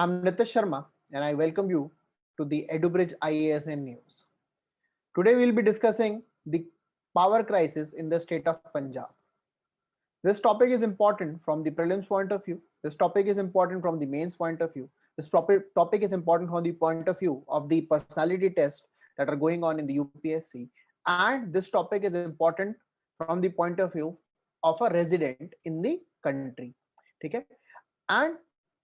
I'm Nitish Sharma and I welcome you to the EduBridge IASN News. Today we'll be discussing the power crisis in the state of Punjab. This topic is important from the prelims point of view. This topic is important from the mains point of view. This topic is important from the point of view of the personality tests that are going on in the UPSC. And this topic is important from the point of view of a resident in the country. Okay? And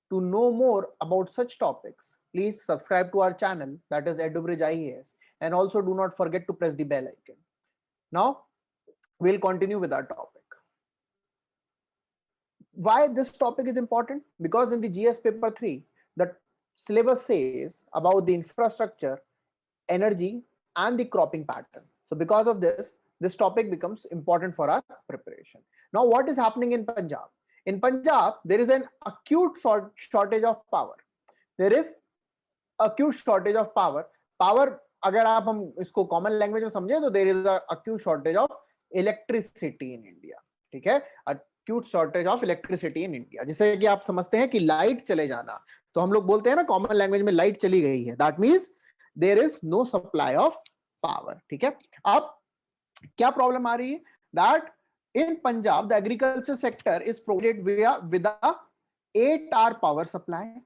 to know more about such topics, please subscribe to our channel, that is EduBridge IAS, and also do not forget to press the bell icon. Now, we'll continue with our topic. Why this topic is important? Because in the GS paper 3, the syllabus says about the infrastructure, energy, and the cropping pattern. So because of this topic becomes important for our preparation. Now, what is happening in Punjab? In Punjab, there is an acute shortage of power. There is acute shortage of power. Power, अगर आप हम इसको common language में समझें तो there is a acute shortage of electricity in India. ठीक है? Acute shortage of electricity in India. जैसे कि आप समझते हैं कि लाइट चले जाना, तो हम लोग बोलते हैं ना common language में लाइट चली गई है. That means there is no supply of power. ठीक है? अब क्या प्रॉब्लम आ रही है? That in Punjab, the agriculture sector is provided with a 8-hour power supply.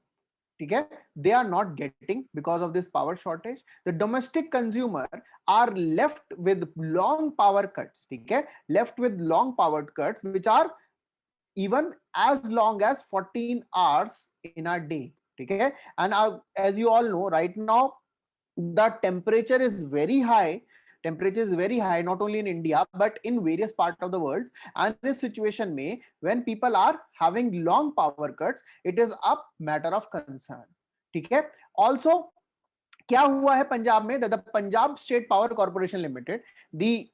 Okay? They are not getting because of this power shortage. The domestic consumer are left with long power cuts. Okay? Left with long power cuts, which are even as long as 14 hours in a day. Okay? And as you all know, right now, the temperature is very high. Temperature is very high not only in India but in various parts of the world, and this situation may, when people are having long power cuts, it is a matter of concern. ठीक है? Also, क्या हुआ है पंजाब में? The Punjab State Power Corporation Limited, the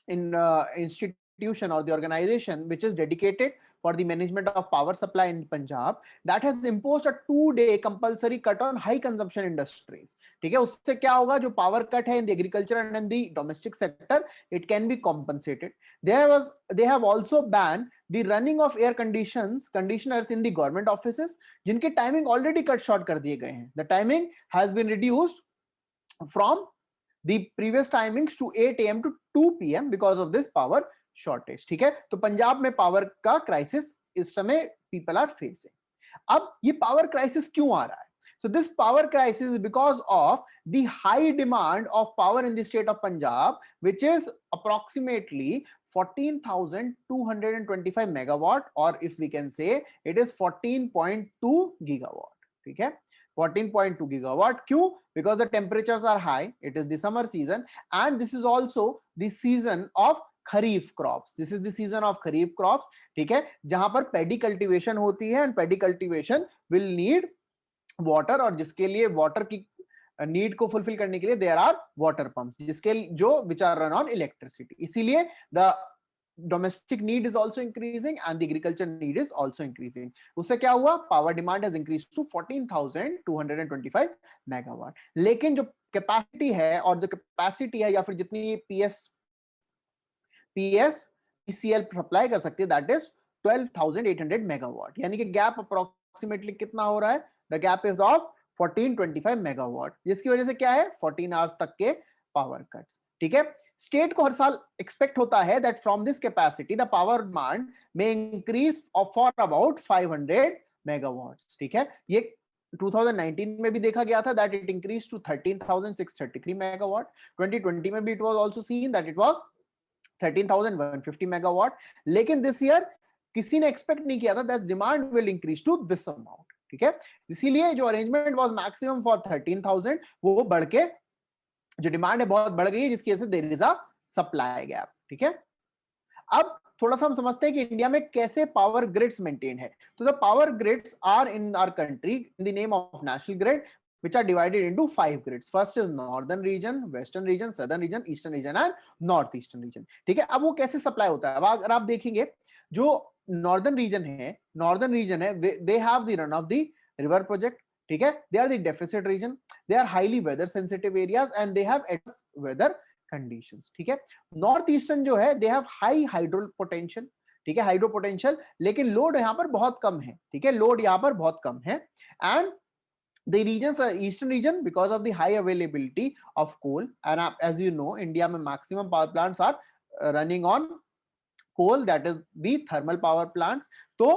institution or the organization which is dedicated for the management of power supply in Punjab, that has imposed a 2-day compulsory cut on high consumption industries. ठीक है? उससे क्या होगा? जो power cut है in the agriculture and in the domestic sector, it can be compensated. They have also banned the running of air conditioners in the government offices, जिनके timing already cut short कर दिए गए हैं. The timing has been reduced from the previous timings to 8 AM to 2 PM because of this power shortage. ठीक है? तो पंजाब में power का क्राइसिस इस समय people are facing. अब ये पावर क्राइसिस क्यों आ रहा है? So this power crisis is because of the high demand of power in the state of Punjab, which is approximately 14,225 megawatt, or if we can say it is 14.2 gigawatt. ठीक है? 14.2 gigawatt. Kyun? Because the temperatures are high. It is the summer season, and this is also the season of kharif crops. This is the season of kharif crops. ठीक है? जहां पर paddy cultivation होती है, and paddy cultivation will need water, और जिसके लिए water की नीड को फुलफिल करने के लिए देयर आर वाटर पंप्स, जिसके जो which are run on electricity. इसीलिए the domestic need is also increasing and the agriculture need is also increasing. उससे क्या हुआ? Power demand has increased to 14,225 megawatt. लेकिन जो कैपेसिटी है, और जो कैपेसिटी है या फिर जितनी PCL सप्लाई कर सकती है, दैट इज 12,800 मेगावाट. यानी कि गैप अप्रोक्सीमेटली कितना हो रहा है? The gap is of 1425 megawatt, जिसकी वजह से क्या है? 14 आवर्स तक के पावर कट्स. ठीक है? स्टेट को हर साल एक्सपेक्ट होता है that from this capacity the power demand में इंक्रीज फॉर अबाउट 500 मेगावाट्स. ठीक है? ये 2019 में भी देखा गया था that it increase to 13,633 megawatt. 2020 में भी it was also seen that it was 13,150 megawatt. लेकिन दिस ईयर किसी ने एक्सपेक्ट नहीं किया था that demand will increase to this amount. ठीक है? इसीलिए जो अरेंजमेंट वाज मैक्सिमम फॉर 13,000, वो बढ़ के जो डिमांड है बहुत बढ़ गई है, जिसकी वजह से there is a supply gap. ठीक है? अब थोड़ा सा हम समझते हैं कि इंडिया में कैसे पावर ग्रिड्स मेंटेन है. तो the power grids are in our country in the name of national grid, which are divided into 5 grids. First is northern region, western region, southern region, eastern region and northeastern region. ठीक है? अब वो कैसे supply होता है? अब अगर आप देखेंगे जो northern region है, they have the run of the river project. ठीक है? They are the deficit region. They are highly weather sensitive areas and they have adverse weather conditions. ठीक है? Northeastern जो है, they have high hydro potential. ठीक है, hydro potential, लेकिन load यहाँ पर बहुत कम है, ठीक है, लोड यहाँ पर बहुत कम है। And the regions are eastern region because of the high availability of coal, and as you know India में maximum power plants are running on coal, that is the thermal power plants। तो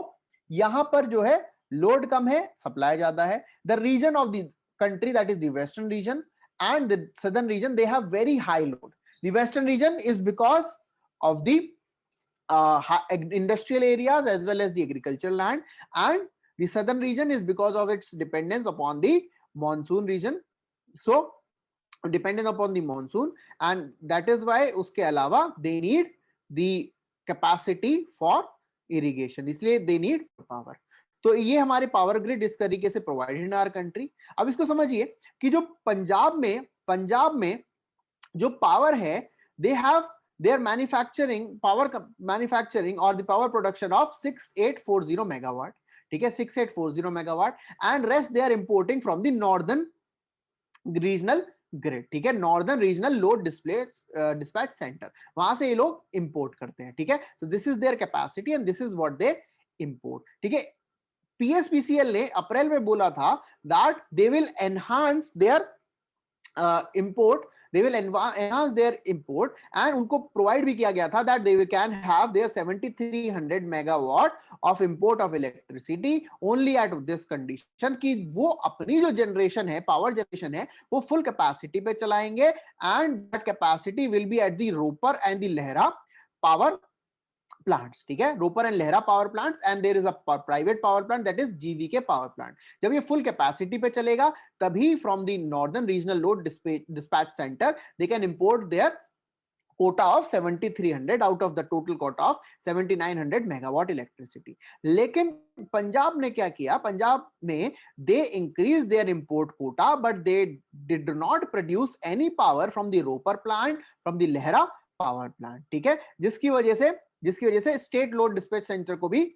यहाँ पर जो है load कम है, supply ज्यादा है। the region of the country, that is the western region and the southern region, they have very high load। the western region is because of the industrial areas as well as the agricultural land, and the southern region is because of its dependence upon the monsoon region, so dependent upon the monsoon, and that is why uske alawa they need the capacity for irrigation, इसलिए they need power। तो ये हमारे power grid इस तरीके से provided in our country. अब इसको समझिए कि जो पंजाब में जो पावर है, they have their manufacturing or the power production of 6840 megawatt, ठीक है, 6840 megawatt, and rest they are importing from the northern regional grid, ठीक है, northern regional load dispatch centre, वहां से ये लोग इंपोर्ट करते हैं, ठीक है। तो this is their capacity and this is what they import, ठीक है। पीएसपीसीएल ने अप्रैल में बोला था that they will enhance there import, they will enhance their import, and उनको प्रोवाइड भी किया गया था that they can have their 7300 megawatt of import of electricity only at this condition, कि वो अपनी जो जनरेशन है, पावर जनरेशन है, वो फुल कैपेसिटी पे चलाएंगे, and that capacity will be at the Ropar and the Lehra power plants, ठीक है, Ropar and Lehra power plants, and there is a private power plant that is GVK power plant. जब ये full capacity पे चलेगा तभी from the northern regional load dispatch centre they can import their quota of 7300 out of the total quota of 7900 megawatt electricity। लेकिन पंजाब ने क्या किया, पंजाब में they increased their import quota but they did not produce any power from the Ropar plant, from the Lehra power plant, ठीक है, जिसकी वजह से स्टेट लोड डिस्पैच सेंटर को भी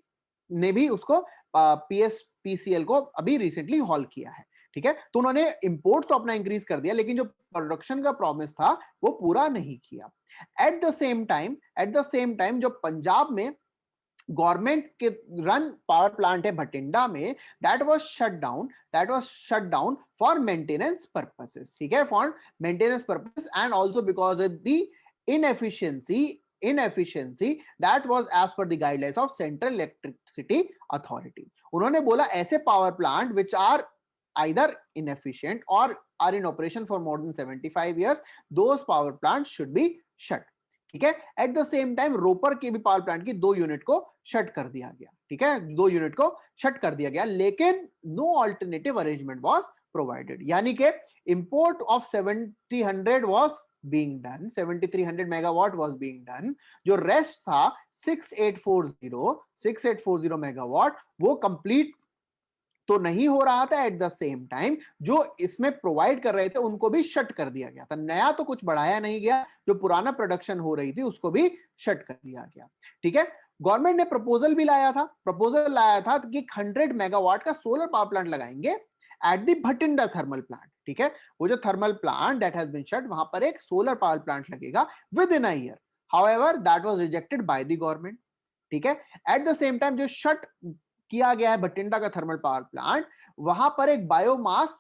ने भी उसको पीएसपीसीएल को अभी रिसेंटली हॉल किया है, ठीक है। तो उन्होंने इंपोर्ट तो अपना इंक्रीज कर दिया, लेकिन जो प्रोडक्शन का प्रॉमिस था वो पूरा नहीं किया। एट द सेम टाइम जो पंजाब में गवर्नमेंट के रन पावर प्लांट है भटिंडा में, that was shut down for maintenance purposes, ठीक है, for maintenance purpose and also because of the inefficiency that was as per the guidelines of Central Electricity Authority। उन्होंने बोला ऐसे power plant which are either inefficient or are in operation for more than 75 years, those power plants should be shut, ठीक है। At the same time Ropar के भी power plant की 2 unit को shut कर दिया गया, ठीक है, 2 यूनिट को शट कर दिया गया, लेकिन no alternative arrangement was provided, यानी कि import of 7300 was being done, 7300 megawatt was being done, जो रेस्ट था 6840 मेगावाट वो कंप्लीट तो नहीं हो रहा था। एट द सेम टाइम जो इसमें प्रोवाइड कर रहे थे उनको भी शट कर दिया गया था, नया तो कुछ बढ़ाया नहीं गया, जो पुराना प्रोडक्शन हो रही थी उसको भी शट कर दिया गया, ठीक है। गवर्नमेंट ने प्रपोजल लाया था कि 100 मेगावाट का सोलर पावर प्लांट लगाएंगे at the Bathinda thermal plant, ठीक है, वो जो thermal plant that has been shut, वहां पर एक सोलर पावर प्लांट लगेगा within a year. However that was rejected by the government, ठीक है। एट द सेम टाइम जो शट किया गया है भटिंडा का थर्मल पावर प्लांट, वहां पर एक बायोमास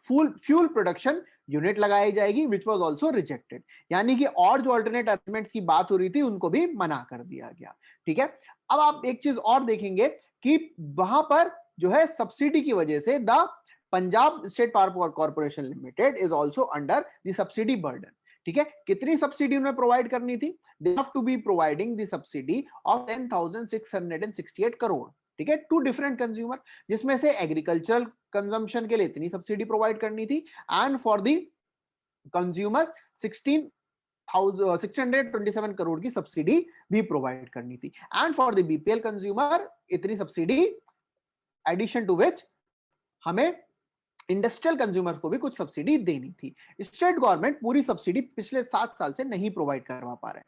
फ्यूल प्रोडक्शन यूनिट लगाई जाएगी विच वाज आल्सो रिजेक्टेड, यानी कि और जो अल्टरनेट अरेंजमेंट की बात हो रही थी उनको भी मना कर दिया गया, ठीक है। अब आप एक चीज और देखेंगे कि वहां पर जो है सब्सिडी की वजह से the Punjab state power corporation limited is also under the subsidy burden, ठीक है। कितनी सब्सिडी उन्हें प्रोवाइड करनी थी, they have to be providing the subsidy of 10,668 crore, ठीक है, टू डिफरेंट कंज्यूमर, जिसमें से एग्रीकल्चरल कंजम्पशन के लिए इतनी सब्सिडी प्रोवाइड करनी थी and for the consumers 627 crore की सब्सिडी भी प्रोवाइड करनी थी, and for the BPL consumer इतनी सब्सिडी एडिशन टू विच हमें इंडस्ट्रियल कंज्यूमर को भी कुछ सब्सिडी देनी थी। स्टेट गवर्नमेंट पूरी सब्सिडी पिछले 7 साल से नहीं प्रोवाइड करवा पा रहे हैं,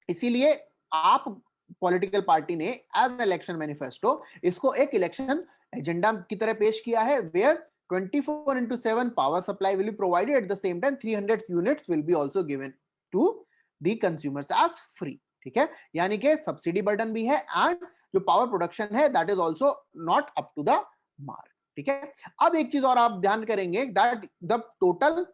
इसीलिए आप पॉलिटिकल पार्टी ने एज इलेक्शन मैनिफेस्टो इसको एक इलेक्शन एजेंडा की तरह पेश किया है, where 24/7 power supply will be provided, at the same time 300 units will be also given to the consumers as free, ठीक है, यानी कि सब्सिडी बर्डन भी है एंड जो पावर प्रोडक्शन है that is also not up to the mark. ठीक है, अब एक चीज और आप ध्यान करेंगे that the total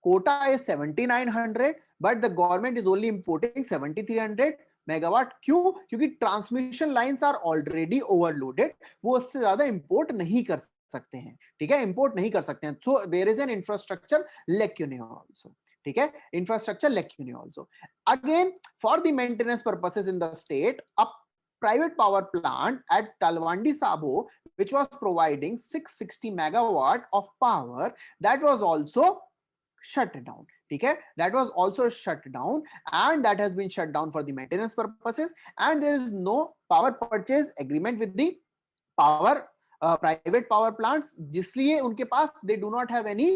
quota is 7900 but the government is only importing 7300 megawatt. क्यों? क्योंकि transmission lines are already overloaded, वो उससे ज्यादा इंपोर्ट नहीं कर सकते हैं। ठीक है, इंपोर्ट नहीं कर सकते हैं। So there is an infrastructure lacunae also. ठीक है, infrastructure lacunae also. Again for the maintenance purposes in the state, a private power plant at Talwandi Sabo which was providing 660 megawatt of power, that was also shut down. ठीक है, that was also shut down and that has been shut down for the maintenance purposes and there is no power purchase agreement with the power private power plants, जिसलिए उनके पास they do not have any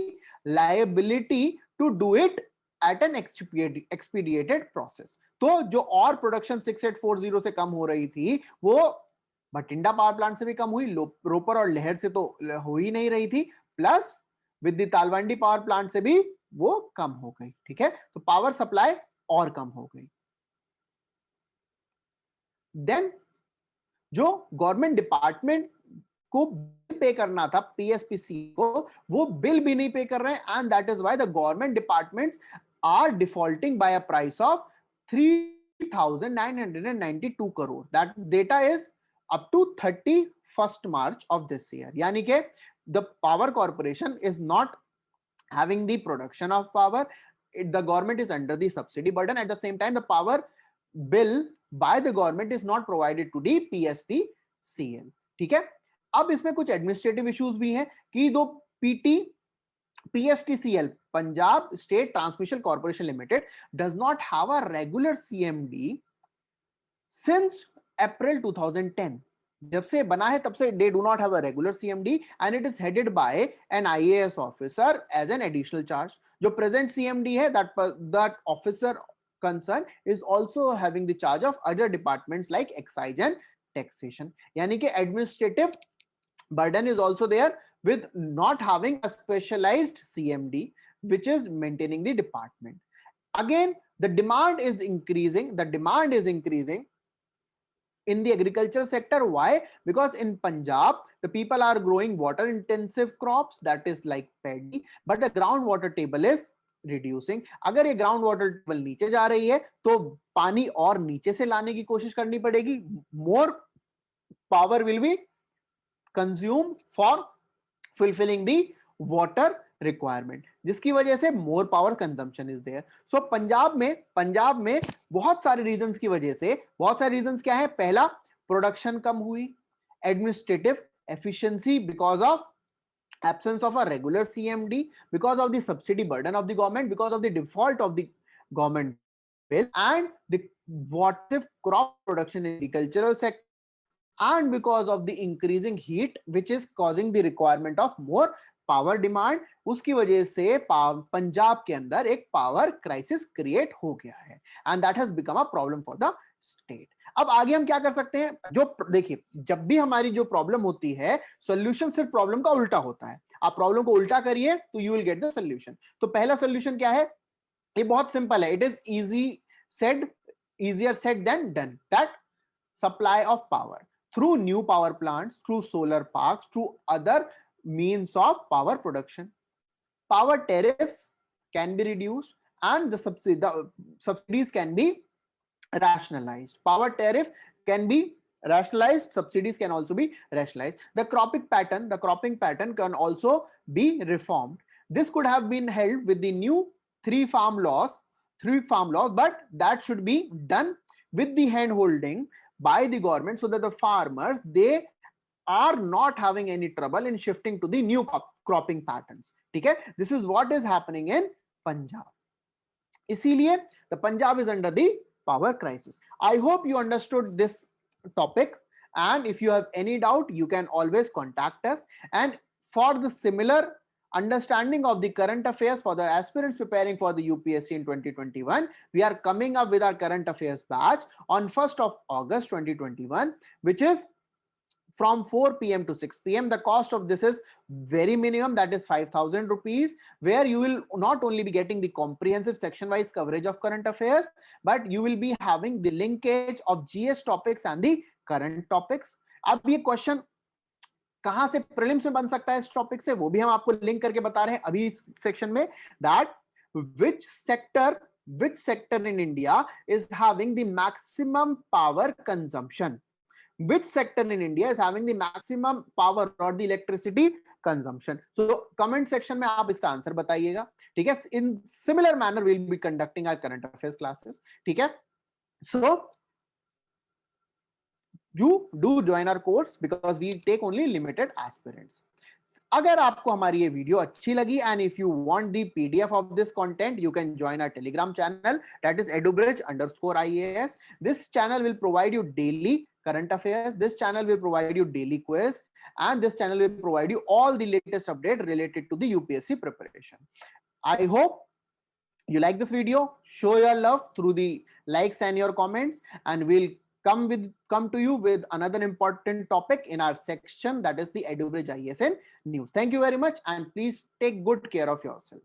liability to do it at an expedited process। तो जो और production 6840 से कम हो रही थी वो Bathinda power plant से भी कम हुई, रोपर और लहर से तो हो ही नहीं रही थी, plus with the Talwandi power plant से भी वो कम हो गई। ठीक है, तो पावर सप्लाई और कम हो गई। देन जो गवर्नमेंट डिपार्टमेंट को पे करना था पीएसपीसी को, वो बिल भी नहीं पे कर रहे हैं and that is why the government departments are defaulting by a price of 3992 crore। That data is up to 31st March of this year, यानी कि the power corporation is not having the production of power, the government is under the subsidy burden, at the same time the power bill by the government is not provided to the PSPCL। ठीक है, अब इसमें कुछ administrative issues भी हैं कि दो PSTCL Punjab state transmission corporation limited does not have a regular CMD since April 2010। जब से बना है तब से they do not have a regular CMD and it is headed by an IAS officer as an additional charge। जो present CMD है that officer concern is also having the charge of other departments like excise and taxation, यानी कि administrative burden is also there with not having a specialized CMD which is maintaining the department। Again the demand is increasing in the agricultural sector। Why? Because in Punjab the people are growing water intensive crops, that is like paddy, but the groundwater table is reducing। अगर ये ground water table नीचे जा रही है तो पानी और नीचे से लाने की कोशिश करनी पड़ेगी, more power will be consume for fulfilling the water requirement, जिसकी वजह से more power consumption is there. So Punjab में बहुत सारे रीजंस की वजह से, बहुत सारे रीजंस क्या है? पहला, प्रोडक्शन कम हुई, administrative efficiency because of absence of a regular CMD, because of the subsidy burden of the government, because of the default of the government bill, and the what if crop production in agricultural sector, and because of the increasing heat which is causing the requirement of more power demand, उसकी वजह से पंजाब के अंदर एक power crisis create हो गया है and that has become a problem for the state. अब आगे हम क्या कर सकते हैं? जो देखिए, जब भी हमारी जो प्रॉब्लम होती है, सॉल्यूशन सिर्फ प्रॉब्लम का उल्टा होता है। आप प्रॉब्लम को उल्टा करिए तो you will get the solution. तो पहला सॉल्यूशन क्या है? ये बहुत सिंपल है, it is easier said than done, that supply of power through new power plants, through solar parks, through other means of power production। Power tariffs can be reduced and the subsidies can be rationalized। Power tariff can be rationalized, subsidies can also be rationalized। The cropping pattern can also be reformed। This could have been held with the new three farm laws, but that should be done with the hand holding by the government so that the farmers, they are not having any trouble in shifting to the new cropping patterns। ठीक है, this is what is happening in Punjab। इसीलिए the Punjab is under the power crisis। I hope you understood this topic, and if you have any doubt you can always contact us। And for the similar understanding of the current affairs for the aspirants preparing for the UPSC in 2021, we are coming up with our current affairs batch on 1st of August 2021, which is from 4 p.m. to 6 p.m. The cost of this is very minimum, that is 5,000 rupees, where you will not only be getting the comprehensive section wise coverage of current affairs, but you will be having the linkage of GS topics and the current topics. अब ये question कहां से prelims में बन सकता है इस topic से, वो भी हम आपको लिंक करके बता रहे हैं अभी इस सेक्शन में, that which sector in India is having the maximum power consumption, which sector in India is having the maximum power or the electricity consumption. So comment section में आप इसका आंसर बताइएगा, ठीक है. In similar manner we'll be conducting our current affairs classes, ठीक है. So you do join our course because we take only limited aspirants. अगर आपको हमारी ये वीडियो अच्छी लगी and if you want the PDF of this content, you can join our Telegram channel, that is edubridge_IAS. This channel will provide you daily current affairs. This channel will provide you daily quiz, and this channel will provide you all the latest update related to the UPSC preparation. I hope you like this video. Show your love through the likes and your comments, and we'll come to you with another important topic in our section, that is the EduBridge ISN news. Thank you very much, and please take good care of yourself.